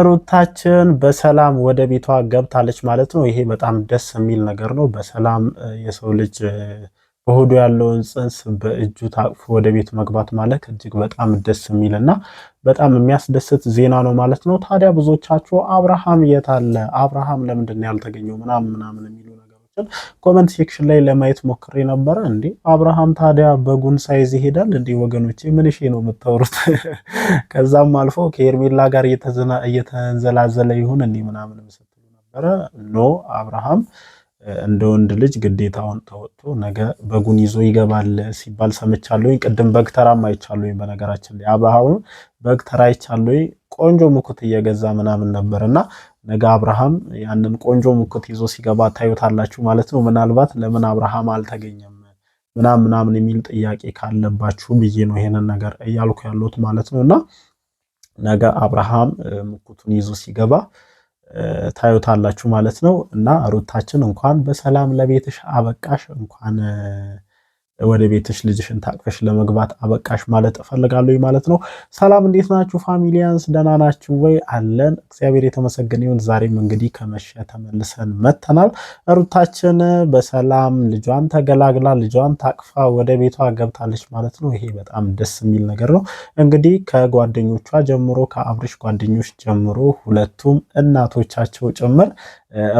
ሩታችን በሰላም ወደ ቤቷ ገብታለች ማለት ነው። ይሄ በጣም ደስ የሚል ነገር ነው። በሰላም የሰው ልጅ በሆዱ ያለውን ጽንስ በእጁ ታቅፎ ወደ ቤት መግባት ማለት እጅግ በጣም ደስ የሚልና በጣም የሚያስደስት ዜና ነው ማለት ነው። ታዲያ ብዙዎቻችሁ አብርሃም የት አለ? አብርሃም ለምንድን ያልተገኘው? ምናምን የሚሉ ነገሮችን ኮሜንት ሴክሽን ላይ ለማየት ሞክሬ ነበረ። እንዴ አብርሃም ታዲያ በጉን ሳይዝ ይሄዳል እንዴ? ወገኖቼ ምን ነው የምታወሩት? ከዛም አልፎ ከሄርሜላ ጋር እየተንዘላዘለ ይሁን እንዴ ምናምን ስትሉ ነበረ። ኖ አብርሃም እንደ ወንድ ልጅ ግዴታውን ተወጥቶ ነገ በጉን ይዞ ይገባል ሲባል ሰምቻለሁ። ቅድም በግ ተራም አይቻለሁ። በነገራችን ላይ አብርሃም በግ ተራ አይቻለሁ። ቆንጆ ሙኩት እየገዛ ምናምን ነበርና ነገ አብርሃም ያንን ቆንጆ ሙኩት ይዞ ሲገባ ታዩታላችሁ ማለት ነው። ምናልባት ለምን አብርሃም አልተገኘም ምናምን የሚል ጥያቄ ካለባችሁ ብዬ ነው ይሄንን ነገር እያልኩ ያለሁት ማለት ነውና ነገ አብርሃም ሙኩቱን ይዞ ሲገባ ታዩታላችሁ ማለት ነው። እና ሩታችን እንኳን በሰላም ለቤትሽ አበቃሽ፣ እንኳን ወደ ቤትሽ ልጅሽን ታቅፈሽ ለመግባት አበቃሽ ማለት እፈልጋለሁ ማለት ነው። ሰላም እንዴት ናችሁ ፋሚሊያንስ? ደህና ናችሁ ወይ? አለን እግዚአብሔር የተመሰገነ ይሁን። ዛሬም እንግዲህ ከመሸ ተመልሰን መተናል። ሩታችን በሰላም ልጇን ተገላግላ ልጇን ታቅፋ ወደ ቤቷ ገብታለች ማለት ነው። ይሄ በጣም ደስ የሚል ነገር ነው። እንግዲህ ከጓደኞቿ ጀምሮ ከአብርሽ ጓደኞች ጀምሮ ሁለቱም እናቶቻቸው ጭምር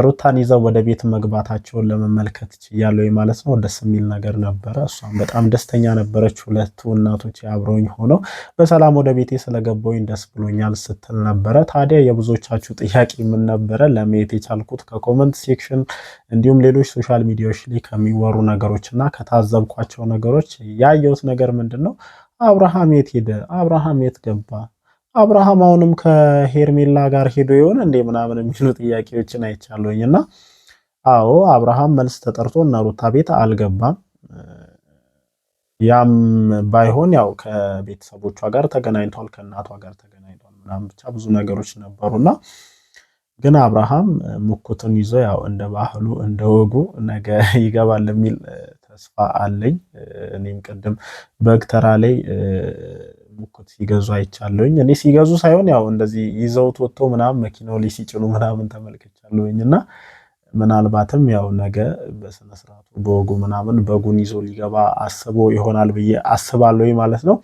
ሩታን ይዘው ወደ ቤት መግባታቸውን ለመመልከት ችያለሁ ማለት ነው። ደስ የሚል ነገር ነበረ። እሷም በጣም ደስተኛ ነበረች። ሁለቱ እናቶች አብረውኝ ሆነው በሰላም ወደ ቤቴ ስለገባሁኝ ደስ ብሎኛል ስትል ነበረ። ታዲያ የብዙዎቻችሁ ጥያቄ ምን ነበረ? ለማየት የቻልኩት ከኮመንት ሴክሽን እንዲሁም ሌሎች ሶሻል ሚዲያዎች ላይ ከሚወሩ ነገሮችና ከታዘብኳቸው ነገሮች ያየሁት ነገር ምንድነው? አብርሃም የት ሄደ? አብርሃም የት ገባ? አብርሃም አሁንም ከሄርሜላ ጋር ሄዶ ይሆን እንዴ ምናምን የሚሉ ጥያቄዎችን አይቻለሁኝና አዎ አብርሃም መልስ ተጠርቶ እና ሩታ ቤት አልገባም። ያም ባይሆን ያው ከቤተሰቦቿ ጋር ተገናኝቷል፣ ከእናቷ ጋር ተገናኝቷል ምናምን ብቻ ብዙ ነገሮች ነበሩና ግን አብርሃም ሙኩትን ይዞ ያው እንደ ባህሉ እንደ ወጉ ነገ ይገባል የሚል ተስፋ አለኝ። እኔም ቅድም በግተራ ላይ ሙኩት ሲገዙ አይቻለሁኝ። እኔ ሲገዙ ሳይሆን ያው እንደዚህ ይዘውት ወጥቶ ምናምን መኪናው ላይ ሲጭኑ ምናምን ተመልክቻለሁኝና ምናልባትም ያው ነገ በስነ ስርዓቱ በወጉ ምናምን በጉን ይዞ ሊገባ አስቦ ይሆናል ብዬ አስባለሁ ማለት ነው።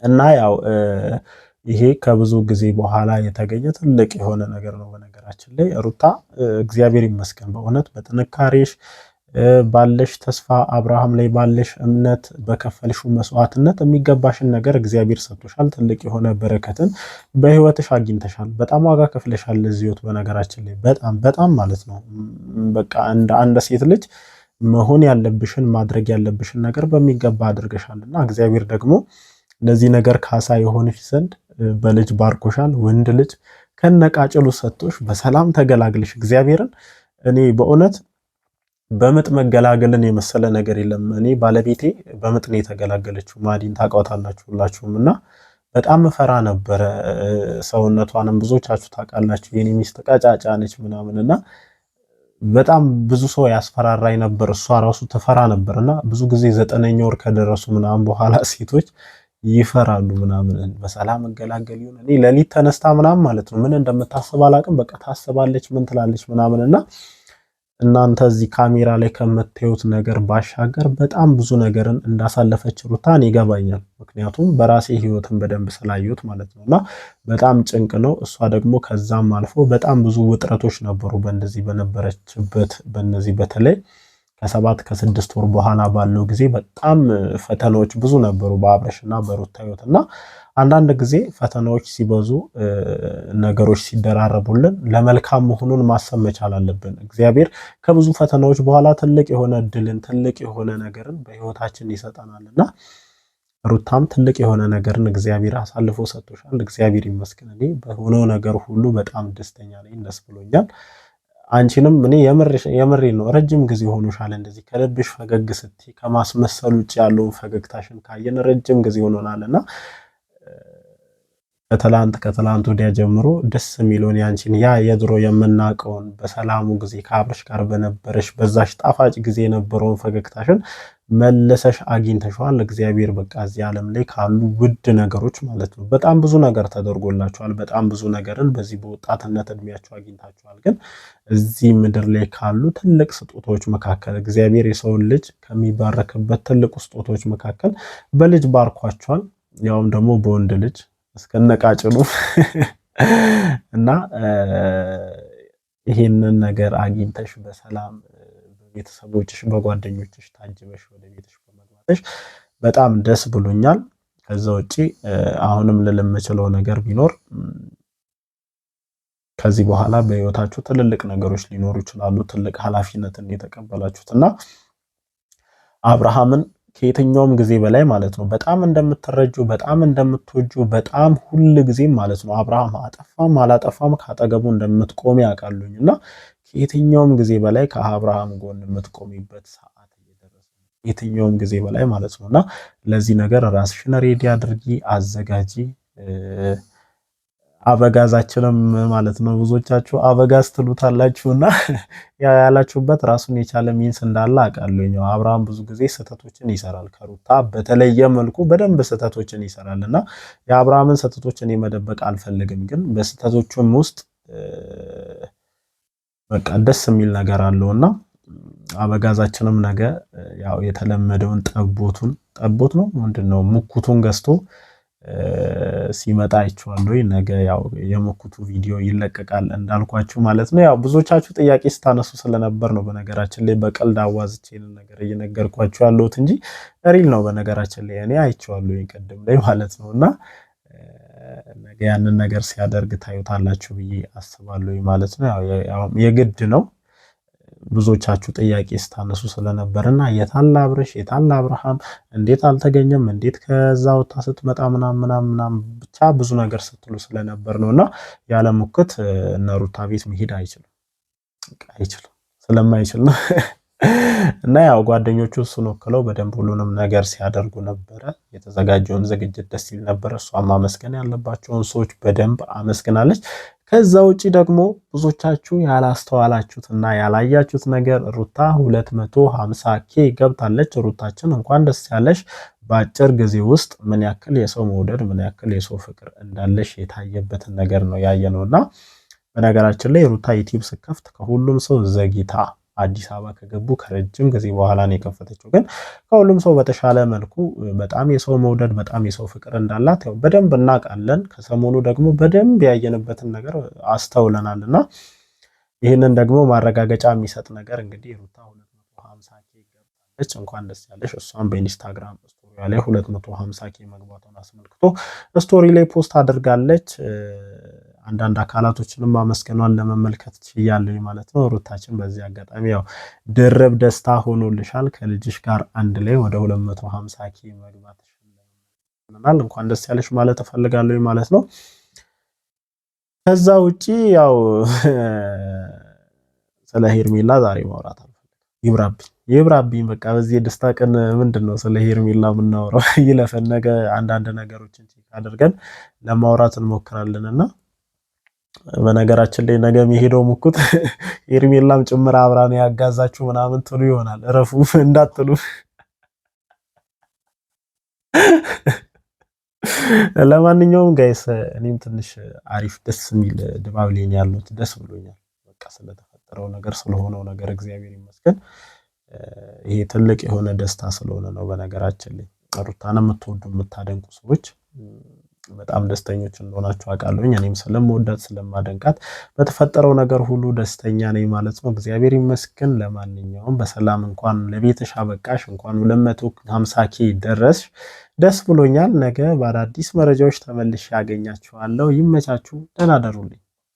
እና ያው ይሄ ከብዙ ጊዜ በኋላ የተገኘ ትልቅ የሆነ ነገር ነው። በነገራችን ላይ ሩታ እግዚአብሔር ይመስገን በእውነት በጥንካሬሽ ባለሽ ተስፋ አብርሃም ላይ ባለሽ እምነት በከፈልሽው መስዋዕትነት የሚገባሽን ነገር እግዚአብሔር ሰጥቶሻል። ትልቅ የሆነ በረከትን በህይወትሽ አግኝተሻል። በጣም ዋጋ ከፍለሻል ለዚህ ህይወት በነገራችን ላይ በጣም ማለት ነው። በቃ እንደ አንድ ሴት ልጅ መሆን ያለብሽን ማድረግ ያለብሽን ነገር በሚገባ አድርገሻልና እግዚአብሔር ደግሞ ለዚህ ነገር ካሳ የሆነሽ ዘንድ በልጅ ባርኮሻል። ወንድ ልጅ ከነቃጭሉ ሰጥቶሽ በሰላም ተገላግልሽ እግዚአብሔርን እኔ በእውነት በምጥ መገላገልን የመሰለ ነገር የለም። እኔ ባለቤቴ በምጥ ነው የተገላገለችው። ማዲን ታውቃታላችሁ ሁላችሁም እና በጣም ፈራ ነበረ። ሰውነቷንም ብዙዎቻችሁ ታውቃላችሁ። የኔ ሚስት ቀጫጫ ነች ምናምንና በጣም ብዙ ሰው ያስፈራራኝ ነበር። እሷ ራሱ ተፈራ ነበርና ብዙ ጊዜ 9ኛ ወር ከደረሱ ምናምን በኋላ ሴቶች ይፈራሉ ምናምን በሰላም እንገላገል ይሁን እኔ ለሊት ተነስታ ምናምን ማለት ነው ምን እንደምታስብ አላውቅም። በቃ ታስባለች ምን ትላለች ምናምንና እናንተ እዚህ ካሜራ ላይ ከምታዩት ነገር ባሻገር በጣም ብዙ ነገርን እንዳሳለፈች ሩታን ይገባኛል። ምክንያቱም በራሴ ህይወትን በደንብ ስላየሁት ማለት ነውና በጣም ጭንቅ ነው። እሷ ደግሞ ከዛም አልፎ በጣም ብዙ ውጥረቶች ነበሩ በእንደዚህ በነበረችበት በእነዚህ በተለይ ከ7 ከ6 ወር በኋላ ባለው ጊዜ በጣም ፈተናዎች ብዙ ነበሩ በአብርሽና በሩታ ህይወትና አንዳንድ ጊዜ ፈተናዎች ሲበዙ ነገሮች ሲደራረቡልን ለመልካም መሆኑን ማሰብ መቻል አለብን። እግዚአብሔር ከብዙ ፈተናዎች በኋላ ትልቅ የሆነ እድልን ትልቅ የሆነ ነገርን በህይወታችን ይሰጠናልና ሩታም ትልቅ የሆነ ነገርን እግዚአብሔር አሳልፎ ሰጥቶሻል። እግዚአብሔር ይመስገን። እኔ በሆነው ነገር ሁሉ በጣም ደስተኛ ነኝ፣ ደስ ብሎኛል። አንቺንም እኔ የምሬ ነው ረጅም ጊዜ ሆኖሻል እንደዚህ ከልብሽ ፈገግ ስትይ ከማስመሰል ውጭ ያለውን ፈገግታሽን ካየን ረጅም ጊዜ ሆኖናልና ከትላንት ወዲያ ጀምሮ ደስ የሚለውን ያንቺን ያ የድሮ የምናቀውን በሰላሙ ጊዜ ከአብርሽ ጋር በነበረሽ በዛሽ ጣፋጭ ጊዜ የነበረውን ፈገግታሽን መልሰሽ አግኝተሽዋል። እግዚአብሔር በቃ እዚህ ዓለም ላይ ካሉ ውድ ነገሮች ማለት ነው። በጣም ብዙ ነገር ተደርጎላችኋል። በጣም ብዙ ነገርን በዚህ በወጣትነት እድሜያችሁ አግኝታችኋል። ግን እዚህ ምድር ላይ ካሉ ትልቅ ስጦታዎች መካከል እግዚአብሔር የሰውን ልጅ ከሚባረክበት ትልቁ ስጦታዎች መካከል በልጅ ባርኳችኋል። ያውም ደግሞ በወንድ ልጅ እስከነቃጭሉ እና ይሄንን ነገር አግኝተሽ በሰላም በቤተሰቦችሽ በጓደኞችሽ ታጅበሽ ወደ ቤትሽ በመግባትሽ በጣም ደስ ብሎኛል። ከዛ ውጪ አሁንም ልል የምችለው ነገር ቢኖር ከዚህ በኋላ በህይወታችሁ ትልልቅ ነገሮች ሊኖሩ ይችላሉ። ትልቅ ኃላፊነትን የተቀበላችሁትና አብርሃምን ከየትኛውም ጊዜ በላይ ማለት ነው በጣም እንደምትረጁ በጣም እንደምትወጁ በጣም ሁሉ ጊዜ ማለት ነው አብርሃም አጠፋም አላጠፋም ካጠገቡ እንደምትቆሚ ያውቃሉኝና ከየትኛውም ጊዜ በላይ ከአብርሃም ጎን የምትቆሚበት ሰዓት እየደረሰ ነው። የትኛውም ጊዜ በላይ ማለት ነውና ለዚህ ነገር ራስሽን ሬዲ አድርጊ፣ አዘጋጂ። አበጋዛችንም ማለት ነው ብዙዎቻችሁ አበጋዝ ትሉታላችሁና ያላችሁበት ራሱን የቻለ ሚንስ እንዳለ አውቃለሁ። አብርሃም ብዙ ጊዜ ስህተቶችን ይሰራል፣ ከሩታ በተለየ መልኩ በደንብ ስህተቶችን ይሰራልና የአብርሃምን ስህተቶችን መደበቅ አልፈልግም። ግን በስህተቶቹም ውስጥ በቃ ደስ የሚል ነገር አለውና አበጋዛችንም ነገ ያው የተለመደውን ጠቦት ነው ምንድነው ሙኩቱን ገዝቶ ሲመጣ አይቼዋለሁ። ነገ ያው የሙኩቱ ቪዲዮ ይለቀቃል እንዳልኳችሁ ማለት ነው። ያው ብዙዎቻችሁ ጥያቄ ስታነሱ ስለነበር ነው በነገራችን ላይ በቀልድ አዋዝቼን ነገር እየነገርኳችሁ ያለሁት እንጂ ሪል ነው በነገራችን ላይ እኔ አይቼዋለሁ ቅድም ላይ ማለት ነውና ነገ ያንን ነገር ሲያደርግ ታዩታላችሁ ብዬ አስባለሁ ማለት ነው። ያው የግድ ነው። ብዙዎቻችሁ ጥያቄ ስታነሱ ስለነበርና የታላ አብርሽ የታላ አብርሃም እንዴት አልተገኘም እንዴት ከዛ ወጣ ስትመጣ ምናምን ብቻ ብዙ ነገር ስትሉ ስለነበር ነውና ያለ ሙክት እነ ሩታ ቤት መሄድ አይችልም ስለማይችል ነው። እና ያው ጓደኞቹ እሱን ወክለው በደንብ ሁሉንም ነገር ሲያደርጉ ነበረ። የተዘጋጀውን ዝግጅት ደስ ይል ነበር። እሷም ማመስገን ያለባቸውን ሰዎች በደንብ አመስግናለች። ከዛ ውጪ ደግሞ ብዙዎቻችሁ ያላስተዋላችሁትና ያላያችሁት ነገር ሩታ 250K ገብታለች። ሩታችን እንኳን ደስ ያለሽ። በአጭር ጊዜ ውስጥ ምን ያክል የሰው መውደድ ምን ያክል የሰው ፍቅር እንዳለሽ የታየበትን ነገር ነው ያየነውና በነገራችን ላይ ሩታ ዩቲዩብ ስከፍት ከሁሉም ሰው ዘግይታ አዲስ አበባ ከገቡ ከረጅም ጊዜ በኋላ ነው የከፈተችው። ግን ከሁሉም ሰው በተሻለ መልኩ በጣም የሰው መውደድ በጣም የሰው ፍቅር እንዳላት ያው በደንብ እናውቃለን። ከሰሞኑ ደግሞ በደንብ ያየንበትን ነገር አስተውለናልና ይህንን ደግሞ ማረጋገጫ የሚሰጥ ነገር እንግዲህ ሩታ 250K ገብታለች። እንኳን ደስ ያለሽ። እሷም በኢንስታግራም ስቶሪ ላይ 250K መግባቷን አስመልክቶ ስቶሪ ላይ ፖስት አድርጋለች። አንዳንድ አካላቶችንም ማመስገኗን ለመመልከት ችያለሁ ማለት ነው። ሩታችን በዚህ አጋጣሚ ያው ድርብ ደስታ ሆኖልሻል። ከልጅሽ ጋር አንድ ላይ ወደ 250K መግባት ይችላል። እንኳን ደስ ያለሽ ማለት እፈልጋለሁ ማለት ነው። ከዛ ውጪ ያው ስለ ሄርሜላ ዛሬ ማውራት አልፈልግም። ይብራብኝ በቃ በዚህ ደስታ ቀን ምንድነው ስለ ሄርሜላ የምናወራው? ይለፈን። ነገ አንዳንድ ነገሮችን ቼክ አድርገን ለማውራት እንሞክራለንና በነገራችን ላይ ነገ የሚሄደው ሙኩት ሄርሜላም ጭምር አብራን ያጋዛችሁ ምናምን ትሉ ይሆናል። እረፉ እንዳትሉ። ለማንኛውም ጋይስ እኔም ትንሽ አሪፍ ደስ የሚል ድባብ ላይ ያለሁት ደስ ብሎኛል። በቃ ስለተፈጠረው ነገር ስለሆነው ነገር እግዚአብሔር ይመስገን። ይሄ ትልቅ የሆነ ደስታ ስለሆነ ነው። በነገራችን ላይ ሩታን የምትወዱ የምታደንቁ ሰዎች በጣም ደስተኞች እንደሆናችሁ አውቃለሁኝ። እኔም ስለምወዳት ስለማደንቃት በተፈጠረው ነገር ሁሉ ደስተኛ ነኝ ማለት ነው። እግዚአብሔር ይመስገን። ለማንኛውም በሰላም እንኳን ለቤትሽ አበቃሽ፣ እንኳን 250K ደረስሽ። ደስ ብሎኛል። ነገ በአዳዲስ መረጃዎች ተመልሼ ያገኛችኋለሁ። ይመቻችሁ። ደህና ደሩልኝ።